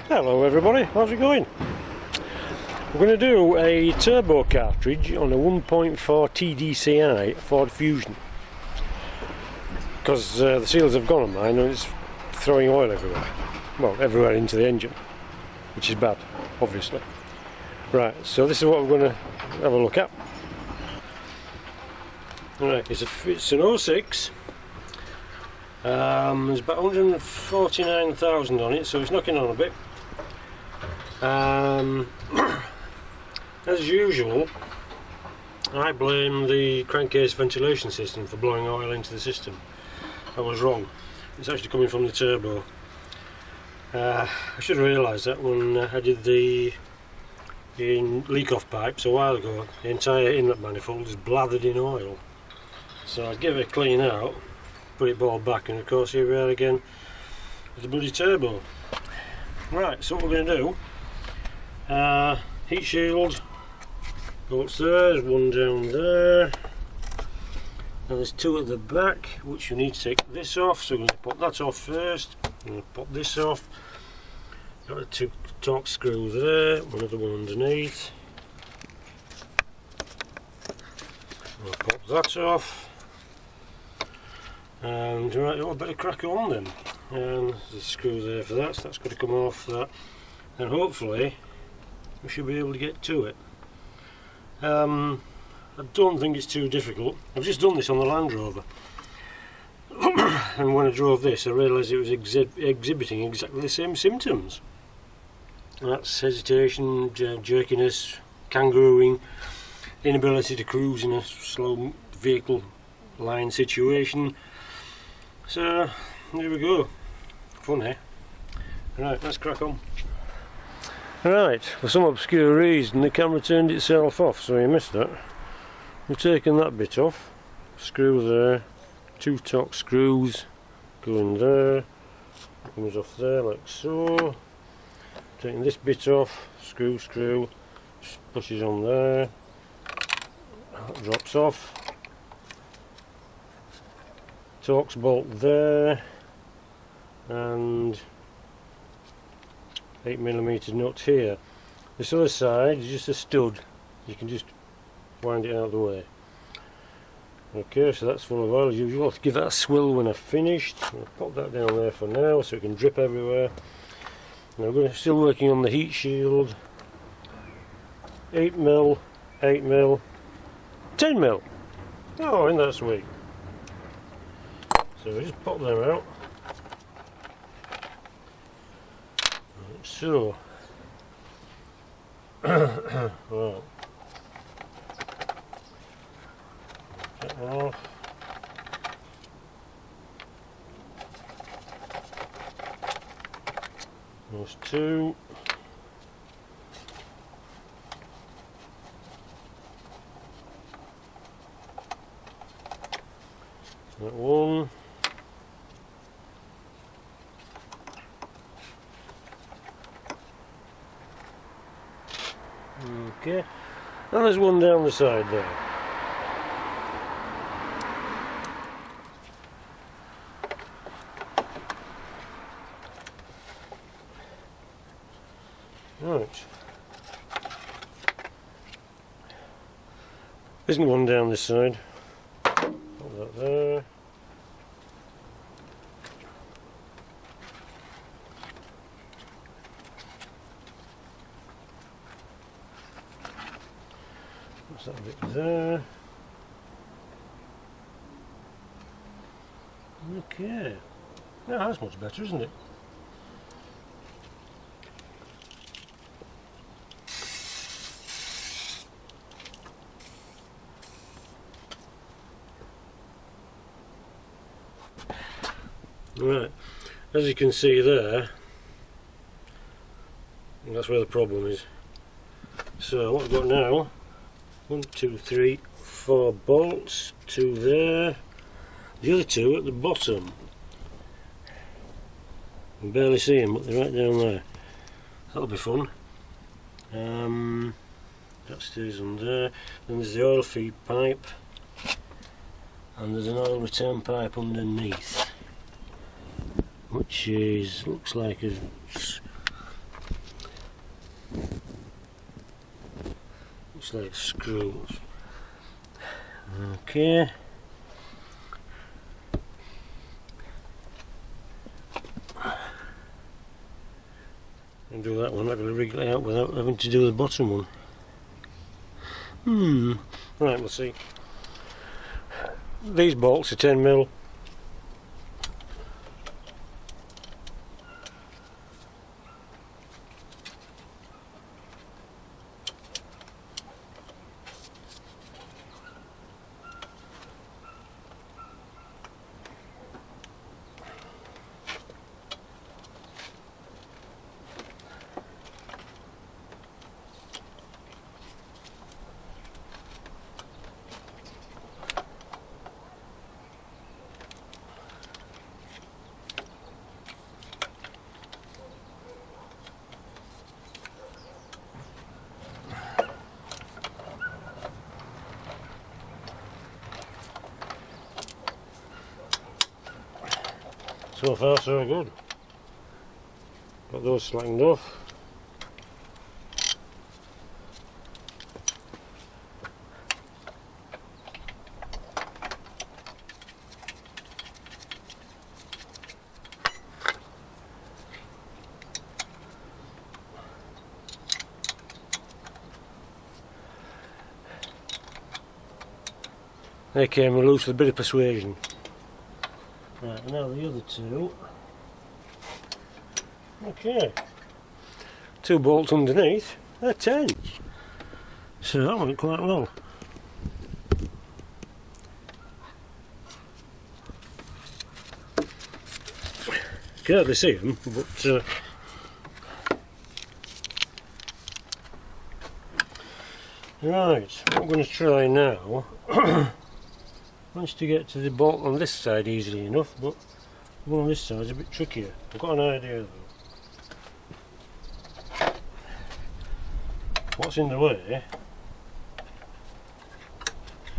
Hello everybody, how's it going? We're going to do a turbo cartridge on a 1.4 TDCI Ford Fusion, because the seals have gone on mine and it's throwing oil everywhere. Well, everywhere into the engine, which is bad, obviously. Right, so this is what we're going to have a look at. Right, it's an 06. There's about 149,000 on it, so it's knocking on a bit. As usual, I blame the crankcase ventilation system for blowing oil into the system. I was wrong. It's actually coming from the turbo. I should have realised that when I did the leak-off pipes a while ago. The entire inlet manifold is blathered in oil. So I'd give it a clean out, put it ball back, and of course here we are again with the bloody turbo. Right, so what we're going to do, heat shield bolts there, there's one down there, and there's two at the back which you need to take this off, so we're going to put that off first. I'm going to pop this off. Got the two torque screws there, another one underneath. I'll pop that off. And right, I better crack on then. And there's a screw there for that, so that's got to come off that. And hopefully we should be able to get to it. I don't think it's too difficult. I've just done this on the Land Rover. And when I drove this I realised it was exhibiting exactly the same symptoms. That's hesitation, jerkiness, kangarooing, inability to cruise in a slow vehicle line situation. So there we go. Fun, eh? Right, let's crack on. Right, for some obscure reason the camera turned itself off, so you missed that. We've taken that bit off. Screw there, two torque screws go in there, comes off there like so. Taking this bit off, screw, just pushes on there, that drops off. Torx bolt there, and 8mm nut here. This other side is just a stud, you can just wind it out of the way. Okay, so that's full of oil as usual. I'll give that a swill when I've finished. I'll pop that down there for now so it can drip everywhere. Now we're still working on the heat shield. 8mm, 8mm, 10mm. Oh, isn't that sweet? So we just pop them out. Like so. Right. Get that off. Those two. That one. Okay, and there's one down the side there. Right. There's one down this side. Put that there. That bit there. Okay. Now that's much better, isn't it? Right. As you can see there, that's where the problem is. So what we've got now, 1, 2, 3, 4 bolts, 2 there, the other 2 at the bottom. You can barely see them, but they're right down there. That'll be fun. That stays on there. Then there's the oil feed pipe, and there's an oil return pipe underneath, which is looks like a like screws. Okay. I'll do that one, that'll wriggle it out without having to do the bottom one. Right, we'll see. These bolts are 10mm. So far so good. Got those slackened off. They came loose with a bit of persuasion. Right, now the other two. Okay. 2 bolts underneath, they're 10. So that went quite well. Can't hardly see them, but right, what I'm going to try now. Managed to get to the bolt on this side easily enough, but the one on this side is a bit trickier. I've got an idea though. What's in the way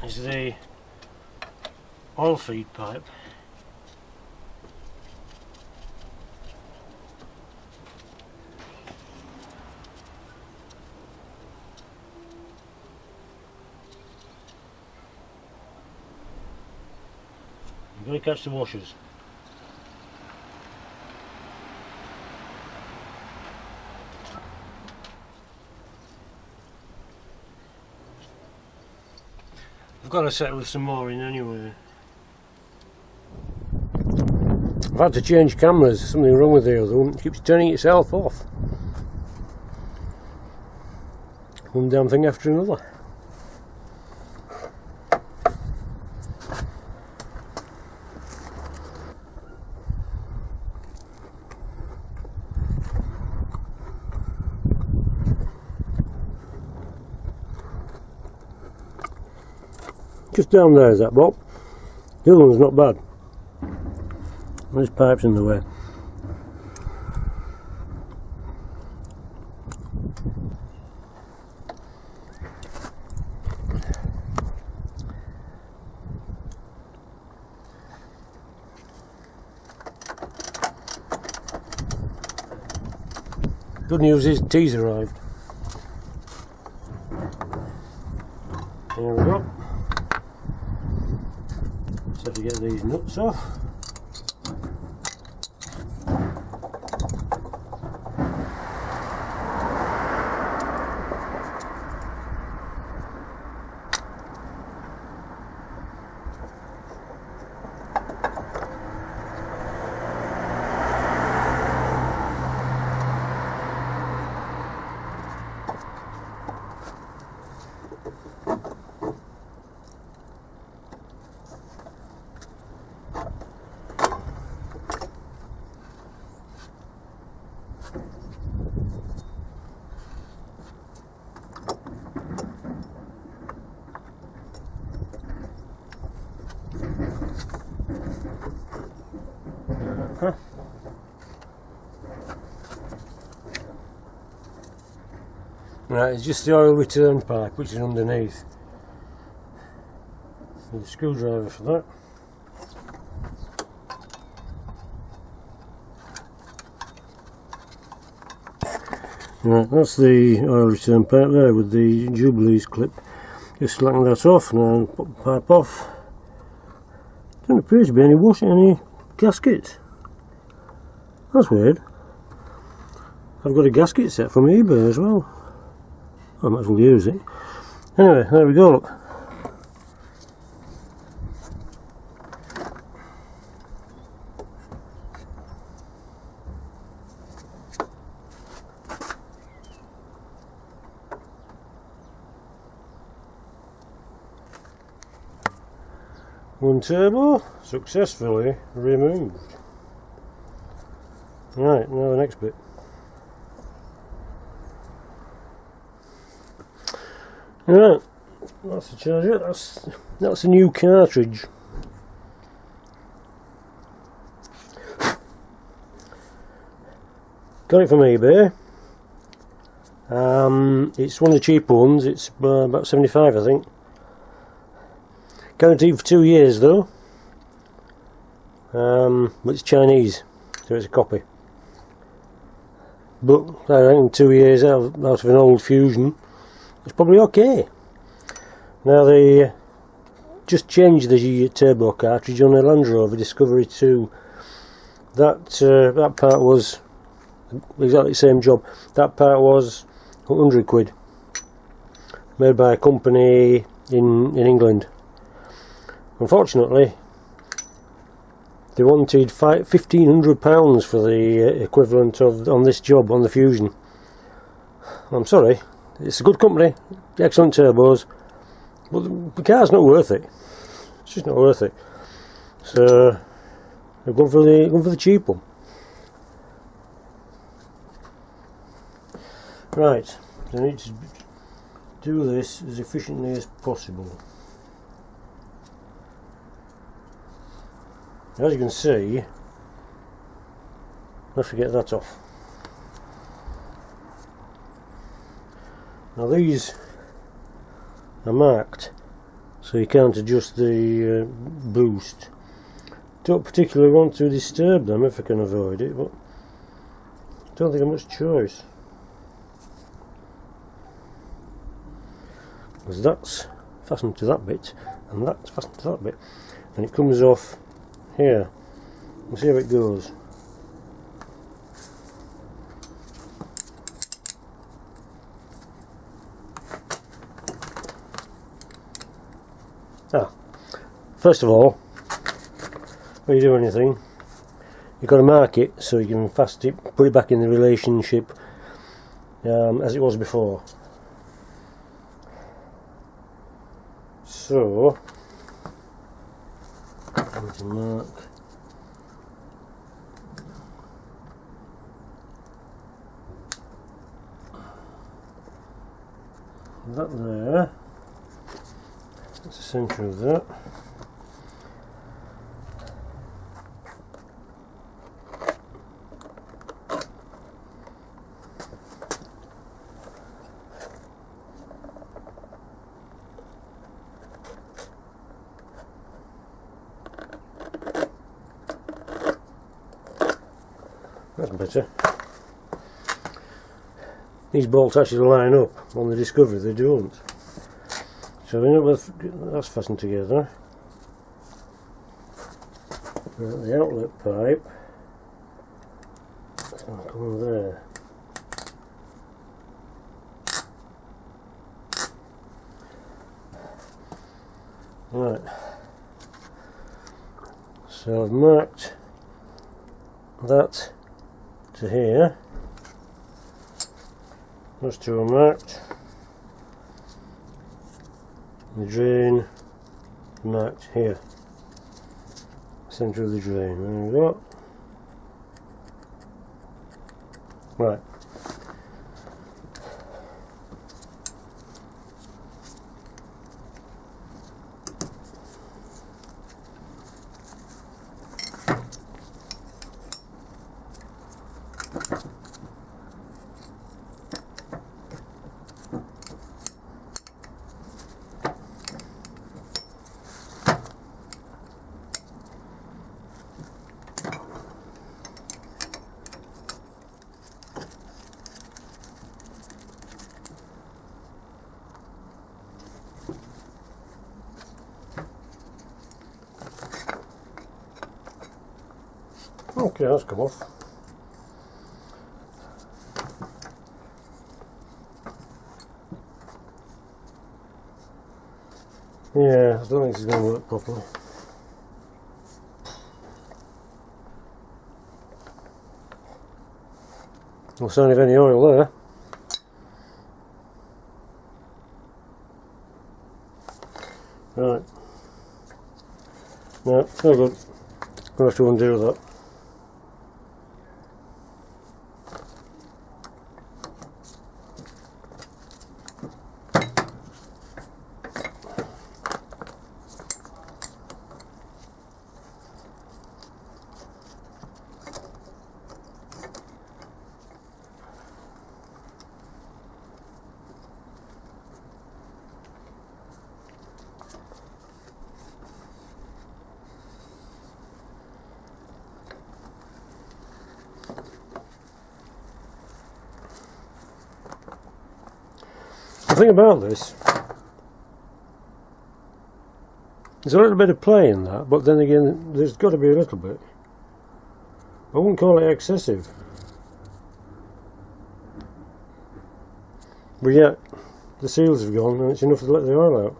is the oil feed pipe. You've got to catch the washers. I've got to set with some more in anyway. I've had to change cameras, something wrong with the other one, it keeps turning itself off. One damn thing after another. Just down there is that bolt. The other one's not bad. This pipe's in the way. Good news is tea's arrived. There we go. Just have to get these nuts off. Right, it's just the oil return pipe which is underneath. Need a screwdriver for that. Right, that's the oil return pipe there with the Jubilees clip. Just slacken that off now and put the pipe off. Doesn't appear to be any gaskets. That's weird. I've got a gasket set from eBay as well. I might as well use it. Anyway, there we go, look. One turbo successfully removed. Right, now the next bit. Right, that's the charger. That's a new cartridge. Got it from eBay. It's one of the cheaper ones. It's about 75, I think. Guaranteed for 2 years though. But it's Chinese, so it's a copy. But I think 2 years out of an old Fusion, it's probably okay. Now they just changed the turbo cartridge on the Land Rover Discovery 2. That part was exactly the same job. That part was 100 quid, made by a company in England. Unfortunately, they wanted £1,500 for the equivalent of on this job on the Fusion. I'm sorry, it's a good company, excellent turbos, but the car's not worth it. It's just not worth it. So they've gone for the cheap one. Right, I need to do this as efficiently as possible. As you can see, let's get that off. Now these are marked, so you can't adjust the boost. Don't particularly want to disturb them if I can avoid it, but don't think I've much choice. Because that's fastened to that bit, and that's fastened to that bit, and it comes off here. We'll see how it goes. First of all, when you do anything, you've got to mark it so you can fasten it, put it back in the relationship as it was before. So I'm going to mark that there. That's the centre of that. That's better. These bolts actually line up on the Discovery, they don't. So we know that's fastened together. The outlet pipe, that's going to come there. Right. So I've marked that to here. Those two are marked. The drain marked here. Centre of the drain. There we go. Right. Okay, that's come off. Yeah, I don't think it's going to work properly. No sign of any oil there. Right. No, it's no good. I'll have to undo that. The thing about this, there's a little bit of play in that, but then again there's got to be a little bit. I wouldn't call it excessive. But yet, the seals have gone and it's enough to let the oil out.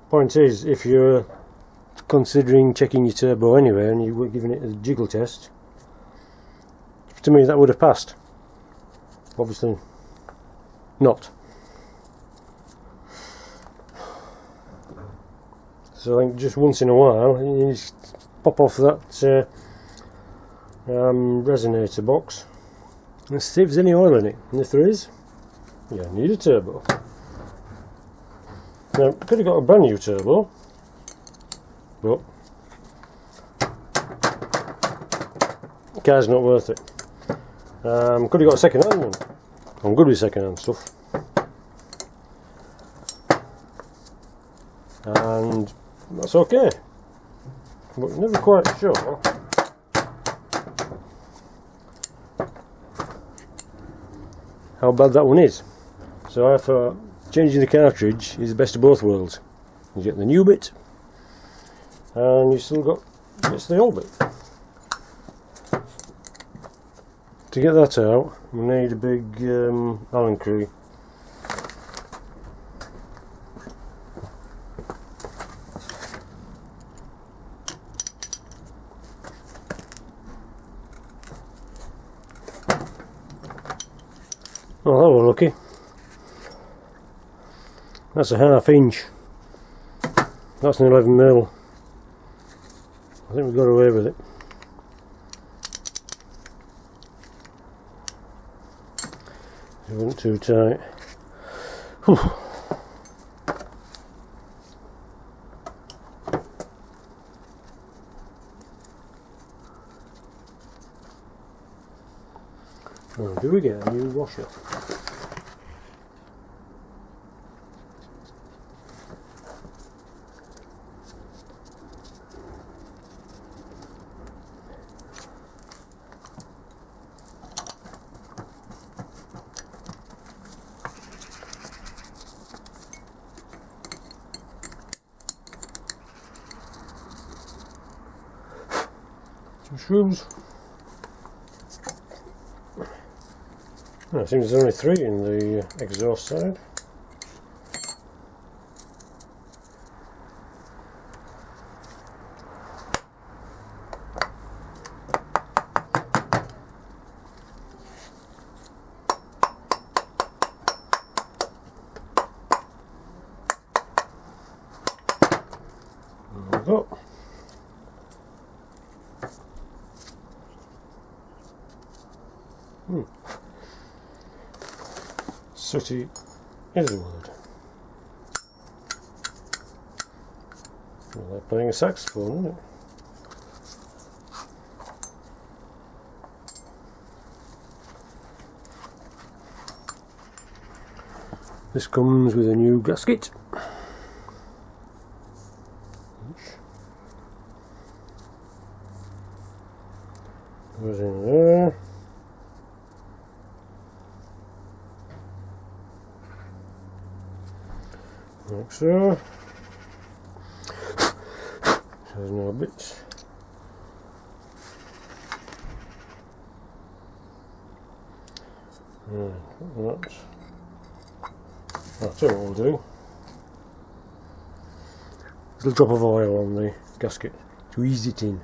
Point is, if you're considering checking your turbo anyway and you were giving it a jiggle test, to me that would have passed. Obviously not. So I think just once in a while you just pop off that resonator box and see if there's any oil in it, and if there is, you need a turbo. Now, could have got a brand new turbo, but the car's not worth it. Could have got a second hand one. I'm good with second hand stuff. And that's okay. But never quite sure how bad that one is. So I thought changing the cartridge is the best of both worlds. You get the new bit and you still got the old bit. To get that out, we need a big Allen key. Oh, that was lucky. That's a ½ inch. That's an 11mm. I think we got away with it. It wasn't too tight. Whew. Oh, do we get a new washer? Some screws. Oh, it seems there's only 3 in the exhaust side. There we go. Sooty is the word. Well, they're playing a saxophone, isn't it? This comes with a new gasket. Goes in there. Like so. There's no bits. Right, I'll tell you what we'll do. A little drop of oil on the gasket to ease it in.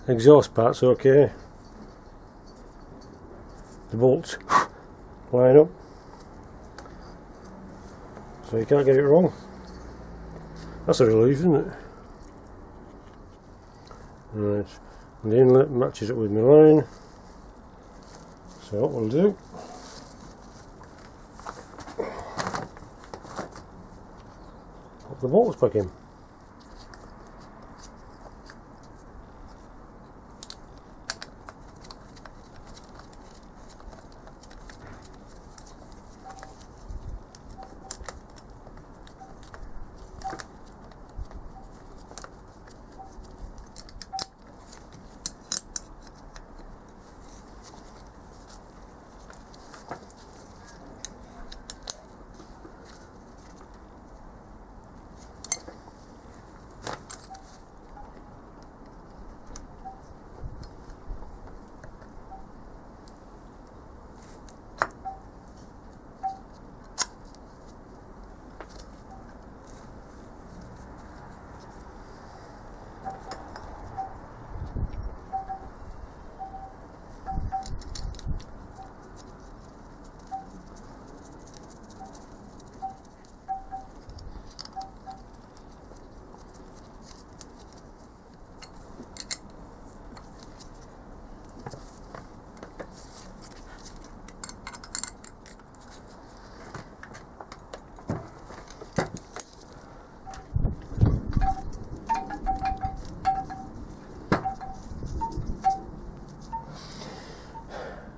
Exhaust part's okay. The bolts line up, so you can't get it wrong. That's a relief, isn't it? Right, and the inlet matches up with my line. So what we'll do, pop the bolts back in.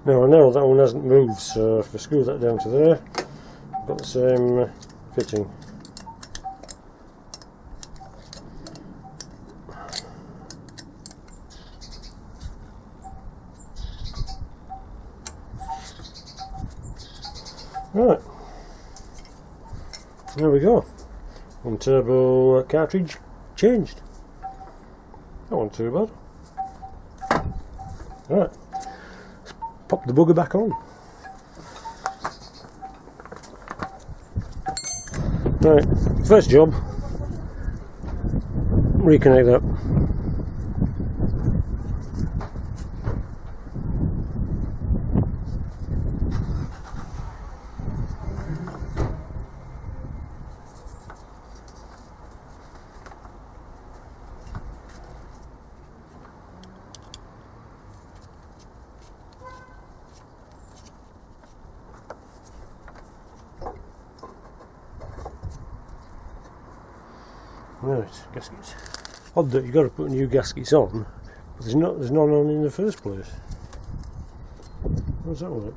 Now I know that one hasn't moved, so if I screw that down to there, I've got the same fitting. Right, there we go. One turbo cartridge changed. That wasn't too bad. Right. Pop the bugger back on. Right, first job, reconnect that. Right, gaskets. Odd that you've got to put new gaskets on, but there's none on in the first place. How does that work?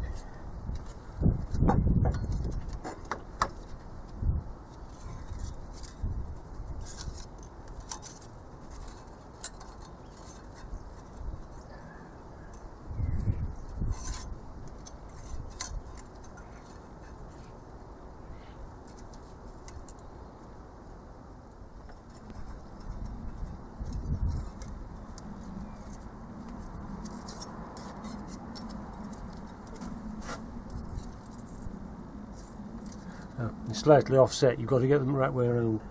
They're slightly offset, you've got to get them the right way around.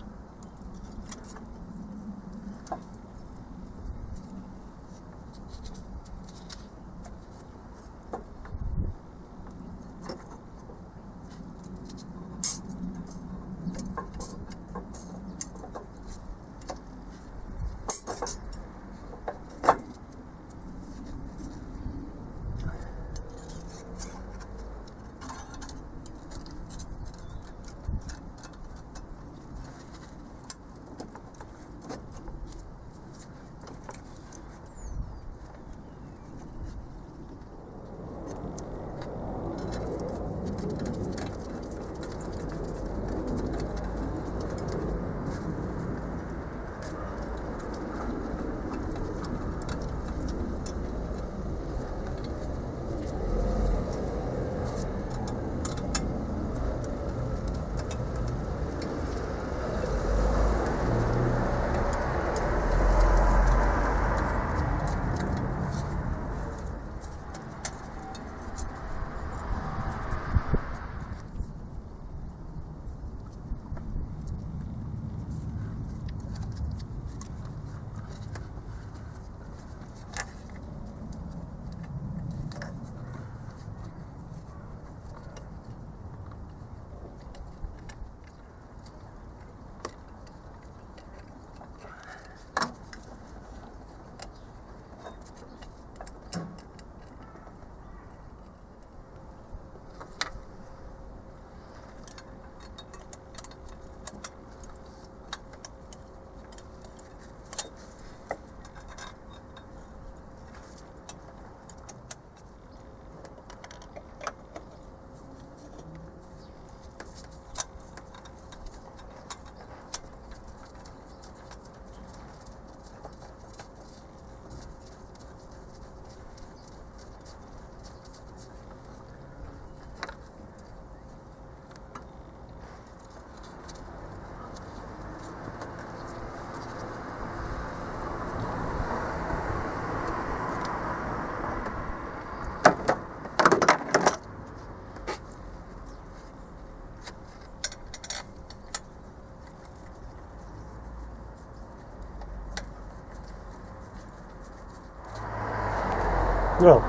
Well,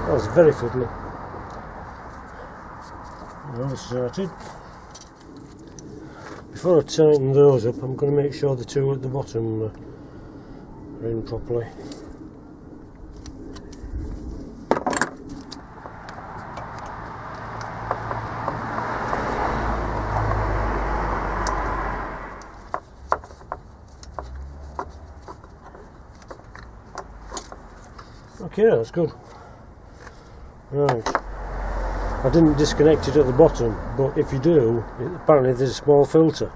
that was very fiddly. Now it's started. Before I tighten those up, I'm going to make sure the two at the bottom are in properly. Okay, that's good. Right. I didn't disconnect it at the bottom, but if you do, apparently there's a small filter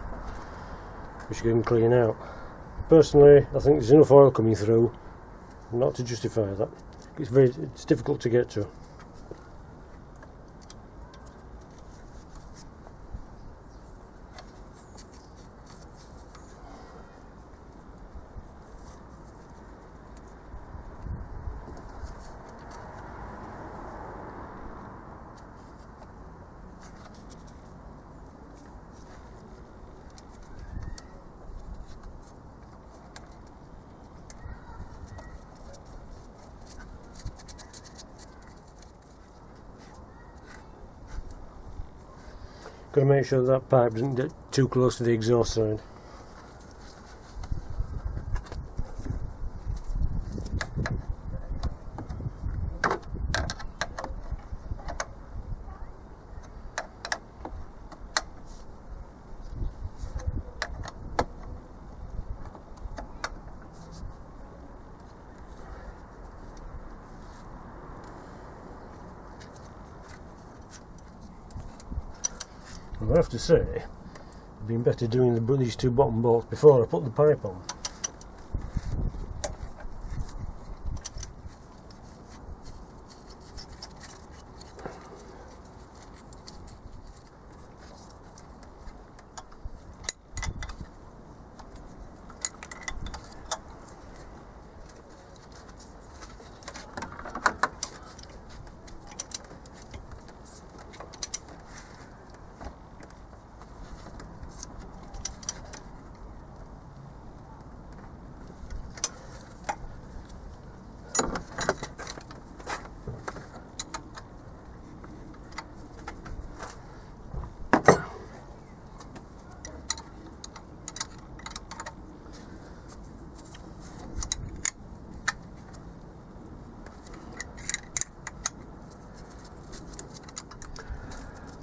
which you can clean out. Personally, I think there's enough oil coming through not to justify that. It's difficult to get to. Got to make sure that pipe doesn't get too close to the exhaust side. I have to say, it'd been better doing these two bottom bolts before I put the pipe on.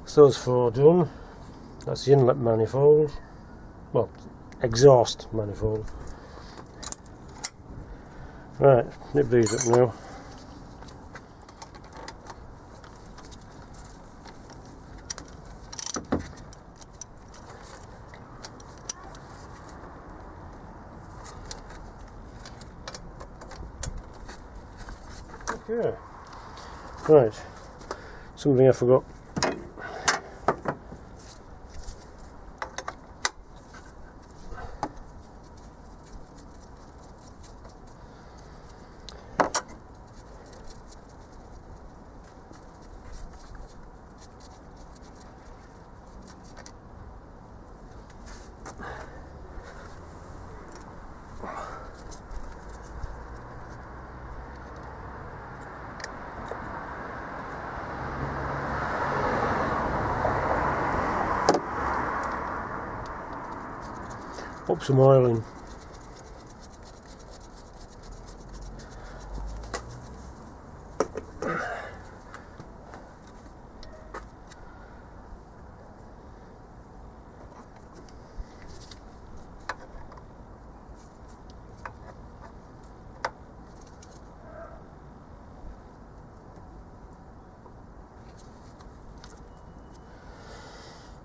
So those four done. That's the inlet manifold, well, exhaust manifold. Right, nip these up now. Okay, right, something I forgot. Pop some oil in.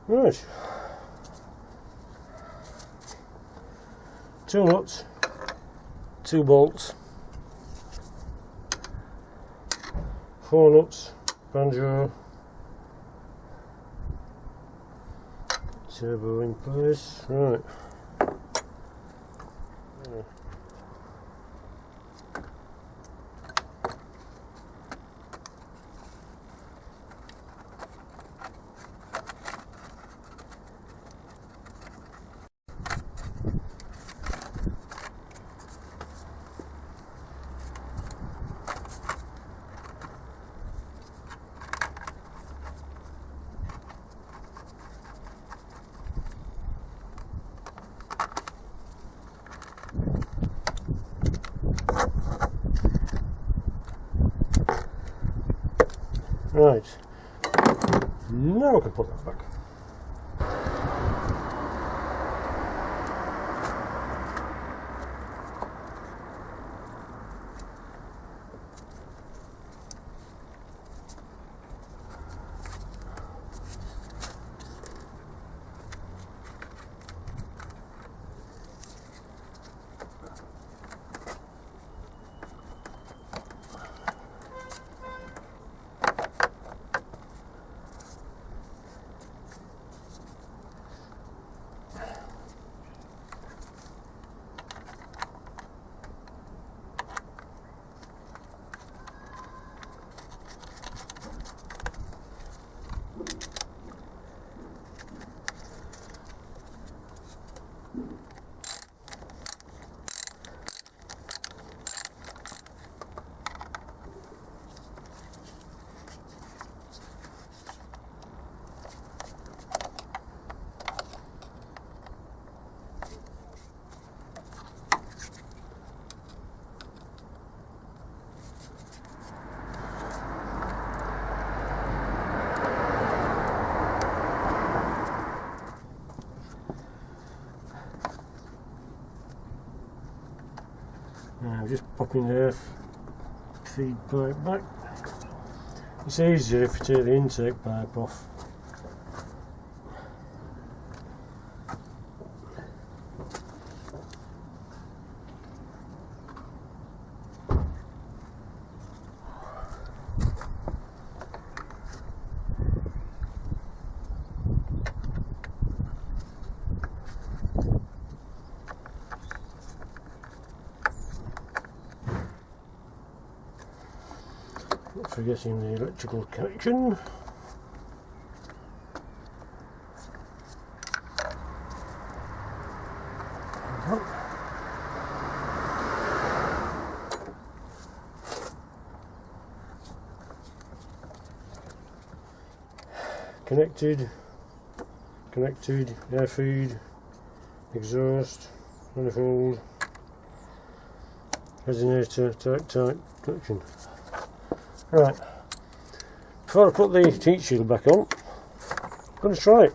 Right. 2 nuts, 2 bolts, 4 nuts, banjo, turbo in place. Right. Right, now I can put that back. Now just popping the feed pipe back. It's easier if you take the intake pipe off. Not forgetting the electrical connection. Connected, air feed, exhaust, manifold, resonator, type connection. Right, before I put the heat shield back on, I'm going to try it.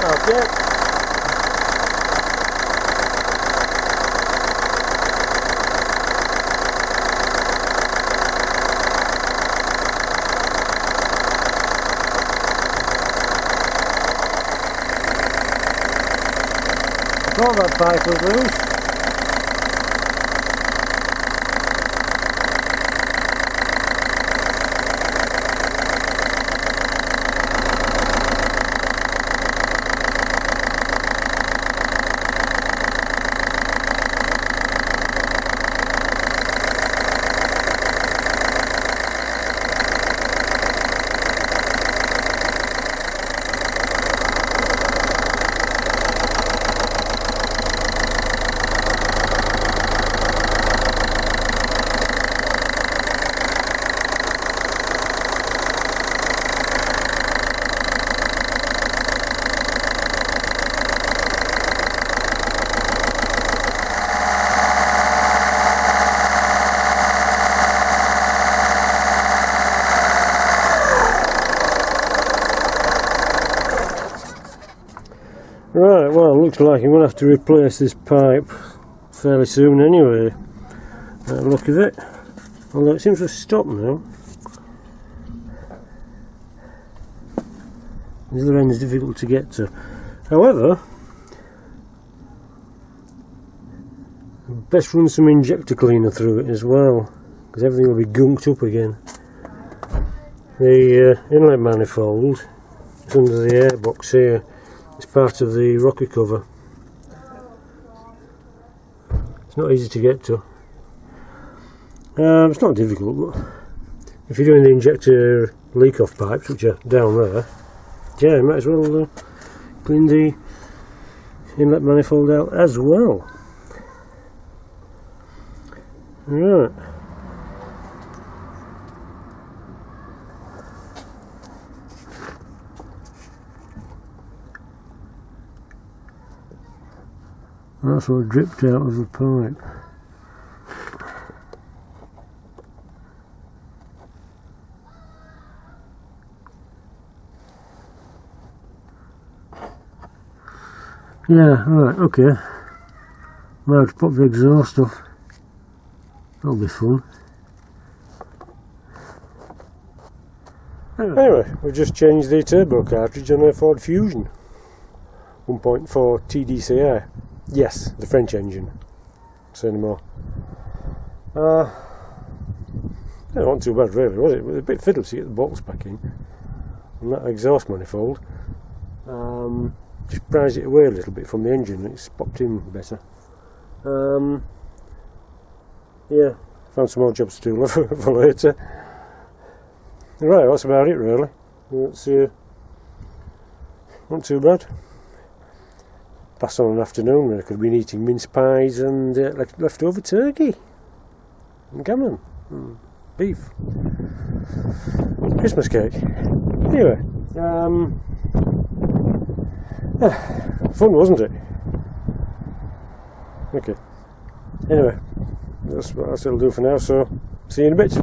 Okay. I thought that pipe was loose. Right, well, looks like I'm going to have to replace this pipe fairly soon anyway. Look at it. Although it seems to have stopped now. The other end is difficult to get to. However, best run some injector cleaner through it as well, because everything will be gunked up again. The inlet manifold is under the airbox here. It's part of the rocker cover. It's not easy to get to. It's not difficult, but if you're doing the injector leak-off pipes, which are down there, yeah, you might as well clean the inlet manifold out as well. Right. That's what dripped out of the pipe. Yeah, right, okay. Now to pop the exhaust off. That'll be fun. Anyway, we've just changed the turbo cartridge on a Ford Fusion 1.4 TDCI. Yes, the French engine. Say no more. It wasn't too bad really, was it? It was a bit fiddly to get the bolts back in. And that exhaust manifold. Just prise it away a little bit from the engine and it's popped in better. Yeah, found some more jobs to do for later. Right, that's about it really. It's not too bad. Passed on an afternoon when I could have been eating mince pies and leftover turkey and gammon and beef, Christmas cake. Anyway, fun, wasn't it? Okay. Anyway, that's what it'll do for now. So, see you in a bit.